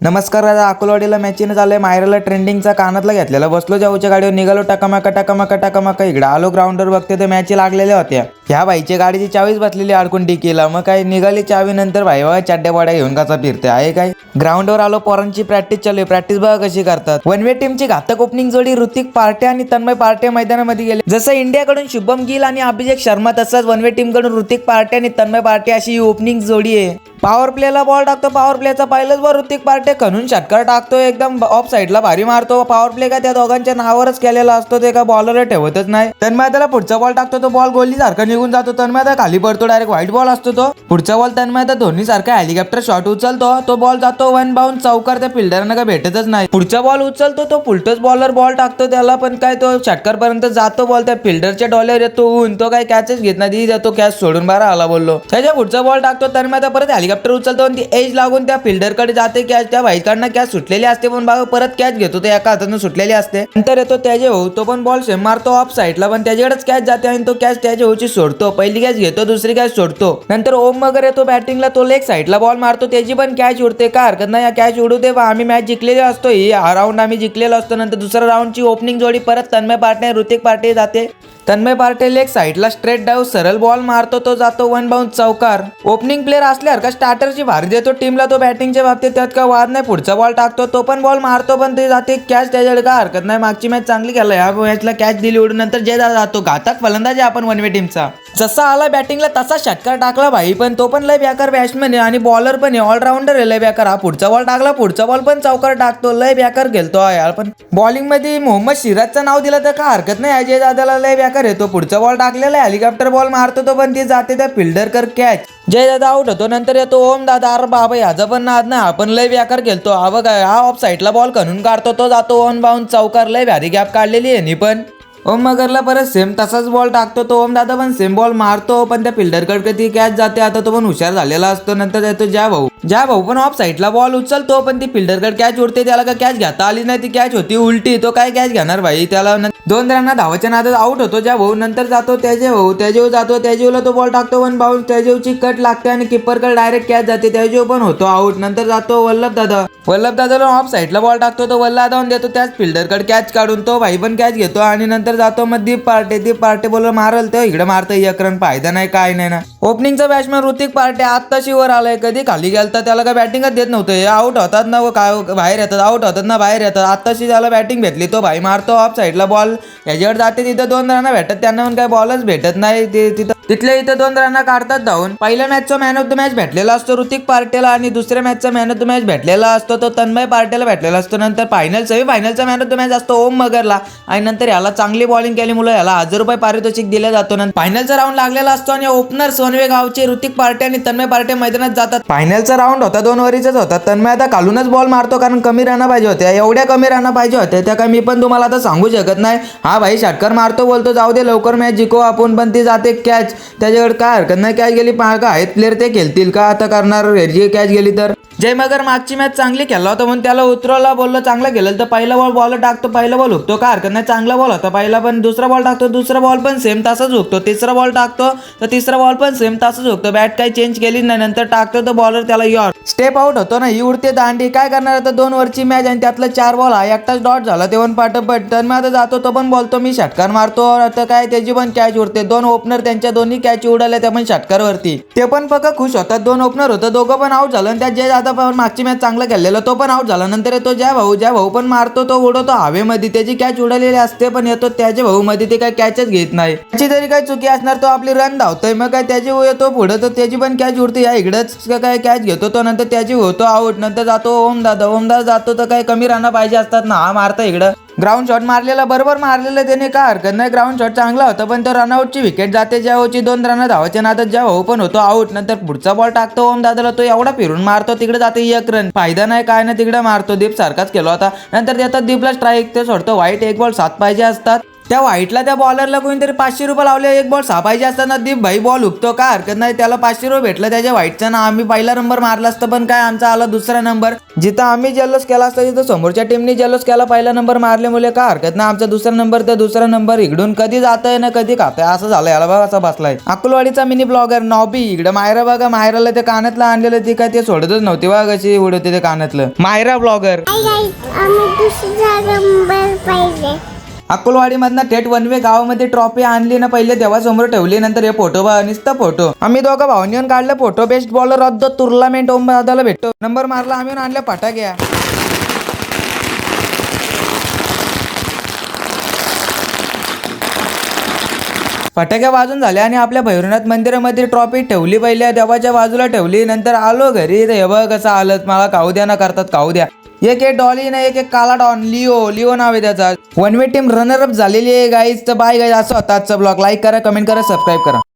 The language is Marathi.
नमस्कार दादा, अकोलवाडीला मॅचीनं चाललंय. मायराला ट्रेंडिंगचा कानातला घेतलेला, बसलो जाऊच्या गाडीवर, निघालो टकामका इकडे आलो ग्राउंडवर, बघते तर मॅची लागलेल्या होत्या. ह्या भाईच्या गाडीची चावीच बसलेली अडकून डिकीला. मग काय निघाली चावी, नंतर भाई बघा चड्ड्या बड्या घेऊन कसा फिरते आहे काय. ग्राउंडवर आलो, पोरांची प्रॅक्टिस चालू आहे. प्रॅक्टिस बघा कशी करतात. वन वे टीमची घातक ओपनिंग जोडी ऋतिक पार्टे आणि तन्मय पार्टे मैदानामध्ये गेले. जसं इंडियाकडून शुभम गिल आणि अभिषेक शर्मा, तसंच वन वे टीमकडून ऋतिक पार्टे आणि तन्मय पार्टे अशी ही ओपनिंग जोडी आहे. पॉवर प्लेला बॉल टाकतो, पॉवर प्लेचा पहिलंच बॉल ऋतिक पार्टे खणून षटकार टाकतो, एकदम ऑफ साईडला भारी मारतो. पॉवर प्ले का त्या दोघांच्या नावावरच केलेला असतो, ते का बॉलर ठेवतच नाही. तन्मय त्याला पुढचा बॉल टाकतो, तो बॉल गोली सारखा निघून जातो. तन्मय खाली पडतो, डायरेक्ट व्हाईट बॉल असतो तो. पुढचा बॉल तन्मय धोनी सारखा हेलिकॉप्टर शॉट उचलतो, तो बॉल जातो वन बाउंड चौकार, त्या फिल्डरना काय भेटतच नाही. पुढचा बॉल उचलतो, तो फुलटच बॉलर बॉल टाकतो त्याला, पण काय तो षटकार पर्यंत जातो बॉल, त्या फिल्डरच्या डॉलर येतो ऊन, तो काय कॅचच घेत नाही, जातो कॅच सोडून बारा आला बोललो. त्याच्या पुढचा बॉल टाकतो तन्मय, परत हेलिकॉप्टर उचलतो आणि ती एज लागून त्या फिल्डरकडे जाते कॅच. त्या भाईकडनं कॅच सुटलेली असते, पण बाबा परत कॅच घेतो, ते एका हातानं सुटलेली असते. नंतर येतो त्याचे भाऊ, तो पण बॉल सेम मारतो ऑफ साईडला, पण त्याच्याकडेच कॅच जाते आणि तो कॅच त्याच्या भाऊची सोडतो. पहिली कॅच घेतो, दुसरी कॅच सोडतो. नंतर ओम मगर येतो बॅटिंगला, तो लेग साईडला बॉल मारतो, त्याची पण कॅच उडते. काय हरकत नाही, या कॅच उडू दे, आम्ही मॅच जिंकलेली असतो. ही राऊंड आम्ही जिंकलेलो असतो. नंतर दुसऱ्या राऊंडची ओपनिंग जोडी परत तन्मय पार्टे ऋतिक पार्टे जाते. तन्मय पार्टे लेग साईडला स्ट्रेट डाव सरळ बॉल मारतो, तो जातो वन बाउंड चौकार. ओपनिंग प्लेअर असल्यावर का स्टार्टरची भारी देतो टीमला तो बॅटिंगच्या बाबतीत, त्यात का वाद नाही. पुढचा बॉल टाकतो, तो पण बॉल मारतो, पण ते जाते कॅच, त्याच्याकडे काय हरकत नाही. मागची मॅच चांगली खेळला, या मॅचला कॅच दिली उडून. नंतर जे जातो घातक फलंदाज आपण वन वे टीमचा, जसा आला बॅटिंगला तसा षटकार टाकला भाई, पण तो पण लय बेकार बॅट्समन आहे आणि बॉलर पण आहे, ऑलराऊंडर आहे लय बेकार. हा पुढचा बॉल टाकला, पुढचा बॉल पण चौकार टाकतो, लय बेकार खेळतो यार. पण बॉलिंग मध्ये मोहम्मद सिराजचं नाव दिलं तर काय हरकत नाही, अजय दादाला लय बेकार येतो. पुढचा बॉल टाकलेला हेलिकॉप्टर बॉल मारतो तो, पण ती जाते त्या फिल्डर कर कॅच. जय दादा आउट होतो. नंतर येतो ओम दादा, अरे बाबा ह्याचा पण नाद नाही, आपण लय बेकार खेळतो. हा बघा, हा ऑफ साईडला बॉल खणून काढतो, तो जातो वन बाउंड चौकार, लय भारी गॅप काढलेली आहे पण. ओम मगरला परत सेम तसाच बॉल टाकतो, तो ओम दादा पण सेम बॉल मारतो, पण त्या फिल्डरकडे ती कॅच जाते. आता तो पण हुशार झालेला असतो. नंतर येतो ज्या भाऊ पण ऑफ साईडला बॉल उचलतो, पण ती फिल्डरकडे कॅच उडते, त्याला काय कॅच घेता आली नाही, ती कॅच होती उलटी, तो काय कॅच घेणार भाई. त्याला 2 रनांना धावाच्या नादात आउट होतो ज्या भाऊ. नंतर जातो त्याजेव जातो, त्याजेवला तो बॉल टाकतो वन बाउंड, त्याजेवची कट लागते आणि किपरकडे डायरेक्ट कॅच जाते, त्याजेव पण होतो आउट. नंतर जातो वल्लभ दादाला ऑफ साईडला बॉल टाकतो, तो वल्लभ दादा देतो त्याच फिल्डरकडे कॅच काढून, तो भाई पण कॅच घेतो. आणि नंतर जातो मग दीप पार्टे बोलर मारल, तो इकडे मारतो, एक रन फायदा नाही काय नाही ना. ओपनिंगचा बॅट्समॅन ऋतिक पार्टे आत्ताशी वर आलाय, कधी खाली गेलता त्याला काय बॅटिंगच देत नव्हतं. आउट होतात ना काय बाहेर येतात, आउट होतात ना बाहेर येतात. आत्ताशी त्याला बॅटिंग भेटली, तो भाई मारतो ऑफ साईडला बॉल, याच्यावर जाते, तिथं 2 रन भेटत, त्यांना पण काय बॉलच भेटत नाही. तिथल्या इथं 2 रन काढतात धावून. पहिल्या मॅचचा मॅन ऑफ द मॅच भेटलेला असतो ऋतिक पार्टेला आणि दुसऱ्या मॅचचा मॅन ऑफ द मॅच भेटलेला असतो तो तन्मय पार्टेला भेटलेला असतो. नंतर सेमीफायनलचा मॅन ऑफ द मॅच असतो ओम मगरला, आणि नंतर याला चांगली बॉलिंग केल्यामुळे याला 1000 रुपये पारितोषिक दिले जातो. नंतर फायनलचा राऊंड लागलेला असतो आणि ओपनर सोनवे गावचे ऋतिक पार्टे आणि तन्मय पार्टे मैदानात जातात. फायनलचा राऊंड होता 2 ओव्हरीचाच होता. तन्मय आता खालूनच बॉल मारतो, कारण कमी रन पाहिजे होत्या, एवढ्या कमी रन पाहिजे होत्या त्या काय मी पण तुम्हाला आता सांगू शकत नाही. हा भाई षटकार मारतो, बोलतो जाऊ दे लवकर मॅच जिंकू आपण, पण ती जाते कॅच, त्याच्याकडे काय हरकत नाही. कॅच गेली, आहेत प्लेअर ते खेळतील का आता करणार, कॅच गेली तर. जय मगर मागची मॅच चांगली खेळला होता म्हणून त्याला उतरवला, बोललो चांगला खेळेल तर पहिला बॉल टाकतो, पहिला बॉल हुकतो, काय हरकत नाही, चांगला बॉल होता पहिला, पण दुसरा बॉल टाकतो, दुसरा बॉल पण सेम तासच हुकतो, तिसरा बॉल टाकतो तर तिसरा बॉल पण सेम तासच हुकतो, बॅट काही चेंज केली नाही. नंतर टाकतो तर बॉलर त्याला यॉर स्टेप आउट होतो ना, ही उडते दांडी, काय करणार आता 2 ओव्हरची मॅच आणि त्यातलं 4 बॉल हा एकटाच डॉट झाला, ते पण पाठोपाठ. तर मग आता जातो, तो पण बोलतो मी षटकार मारतो, आता काय त्याची पण कॅच उडते. 2 ओपनर त्यांच्या दोन्ही कॅच उडाल्या, त्या पण षटकारवरती, ते पण फक्त खुश होतात. 2 ओपनर होतं, दोघं पण आउट झालं आणि त्यात जय दादा पण मागची मॅच चांगला खेळलेला, तो पण आउट झाला. नंतर येतो ज्या भाऊ पण मारतो, तो उडवतो हवेमध्ये, त्याची कॅच उडवलेली असते, पण येतो त्याच्या भाऊ मध्ये, ते काय कॅचच घेत नाही, त्याची तरी काय चुकी असणार, तो आपली रन धावतोय, मग काय त्याची येतो पुढे, तर त्याची पण कॅच उडते, या इकडेच काय कॅच घेतो तो, नंतर त्याची होतो आउट. नंतर जातो ओम दादा जातो, तर काय कमी रन पाहिजे असतात ना, हा मारता इकडं ग्राउंड शॉट मारलेला, बरोबर मारलेला त्याने, काय हरकत नाही, ग्राउंड शॉट चांगला होता, पण तो रनआउटची विकेट जाते ज्या होची. 2 रन धावाच्या नादात ज्या भाऊ पण होतो आउट. नंतर पुढचा बॉल टाकतो ओम दादाला, तो एवढा फिरून मारतो, तिकडे जाते 1 रन, फायदा नाही काय नाही, तिकडे मारतो. दीप सारखाच केला होता. नंतर देतात दीपला स्ट्राईक, ते सोडतो व्हाईट, 1 बॉल 7 पाहिजे असतात. त्या व्हाईटला त्या बॉलरला कोणीतरी 500 रुपये लावले. एक बॉल सापायचे असताना दीप भाई बॉल उपतो का हरकत नाही, त्याला 500 रुपये भेटलं त्याच्या व्हाईटचा ना. आम्ही पहिला नंबर मारला असतं पण काय आमचा आला दुसरा नंबर. जिथं आम्ही जल्लोष केला असता तिथं समोरच्या टीमनी जल्लोष केला पहिला नंबर मारल्यामुळे का हरकत नाही. आमचा दुसरा नंबर तर दुसरा नंबर इकडून कधी जातंय ना कधी खातंय असं झालं. याला बघा असं बसलाय. अकोलवाडीचा मिनी ब्लॉगर नॉबी इकडे. मायरा बघा, मायराला ते कानातलं आणलेलं ती काय ते सोडतच नव्हती बघा कशी उडवते ते कानातलं. मायरा ब्लॉगर. अकोलवाडीमधनं थेट वनवे गावामध्ये ट्रॉफी आणली ना, पहिले देवासमोर ठेवली, नंतर हे फोटो बघा नुसतं फोटो. आम्ही दोघं भाऊनी येऊन काढले photo. Best bowler of the tournament Om दादाला भेटतो नंबर मारला आम्ही आणल्या फटाक्या. फटाक्या वाजून झाल्या आणि आपल्या भैरवनाथ मंदिरामध्ये ट्रॉफी ठेवली, पहिल्या देवाच्या बाजूला ठेवली. नंतर आलो घरी. हे बघ कसं आलं, मला खाऊ द्या ना करतात खाऊ द्या. एक डॉली ना एक काला डॉन. लिओ नाव आहे त्याचा. One way team runner up झालेली आहे गाईज. तर बाय गाईज, असं होता आजचा ब्लॉग. लाईक करा, कमेंट करा, सबस्क्राईब करा.